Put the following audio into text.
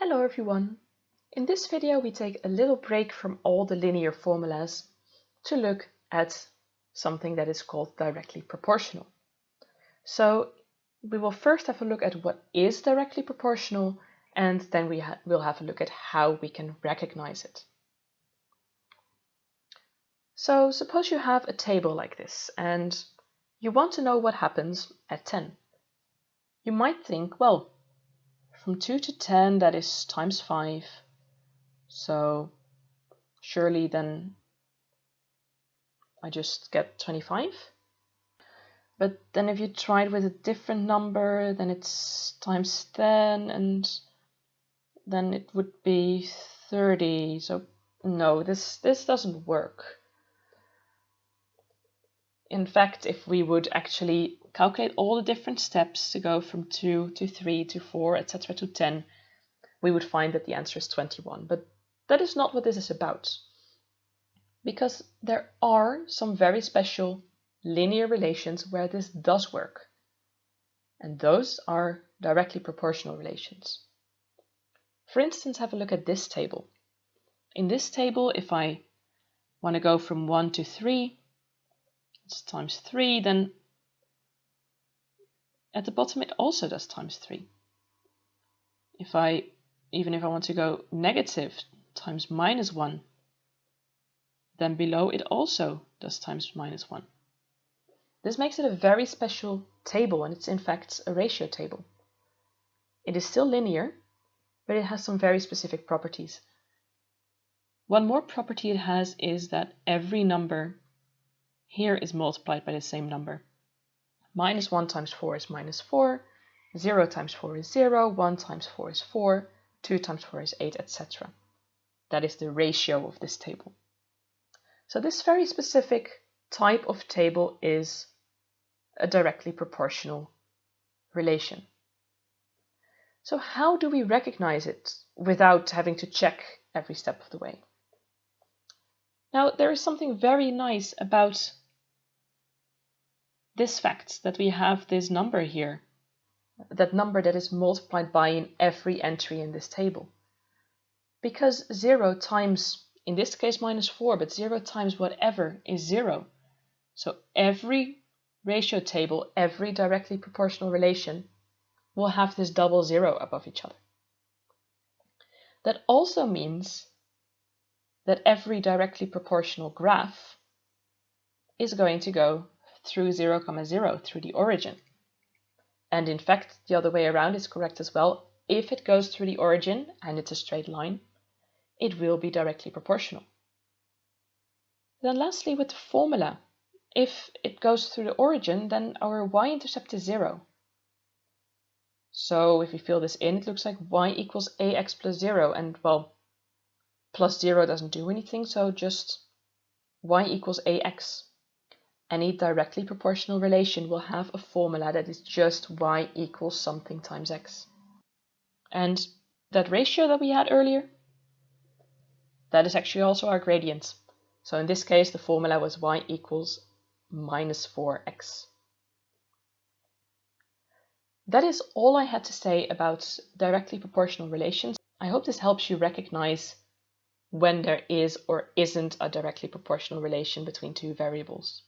Hello everyone! In this video we take a little break from all the linear formulas to look at something that is called directly proportional. So we will first have a look at what is directly proportional, and then we'll have a look at how we can recognize it. So suppose you have a table like this and you want to know what happens at 10. You might think, well, from 2 to 10 that is times 5, so surely then I just get 25. But then if you try it with a different number, then it's times 10 and then it would be 30. So no, this doesn't work. In fact, if we would actually calculate all the different steps to go from 2 to 3 to 4, etc. to 10, we would find that the answer is 21. But that is not what this is about. Because there are some very special linear relations where this does work. And those are directly proportional relations. For instance, have a look at this table. In this table, if I want to go from 1 to 3, it's times 3, then at the bottom it also does times 3. Even if I want to go negative times minus 1, then below it also does times minus 1. This makes it a very special table, and it's in fact a ratio table. It is still linear, but it has some very specific properties. One more property it has is that every number here is multiplied by the same number. Minus 1 times 4 is minus 4, 0 times 4 is 0, 1 times 4 is 4, 2 times 4 is 8, etc. That is the ratio of this table. So this very specific type of table is a directly proportional relation. So how do we recognize it without having to check every step of the way? Now, there is something very nice about this fact that we have this number here, that number that is multiplied by in every entry in this table. Because 0 times, in this case minus 4, but 0 times whatever is 0. So every ratio table, every directly proportional relation will have this double 0 above each other. That also means that every directly proportional graph is going to go through 0, 0, through the origin. And in fact, the other way around is correct as well. If it goes through the origin and it's a straight line, it will be directly proportional. Then lastly, with the formula, if it goes through the origin, then our y-intercept is 0. So if we fill this in, it looks like y equals ax plus 0, and well, plus 0 doesn't do anything, so just y equals ax. Any directly proportional relation will have a formula that is just y equals something times x. And that ratio that we had earlier, that is actually also our gradient. So in this case, the formula was y equals minus 4x. That is all I had to say about directly proportional relations. I hope this helps you recognize when there is or isn't a directly proportional relation between two variables.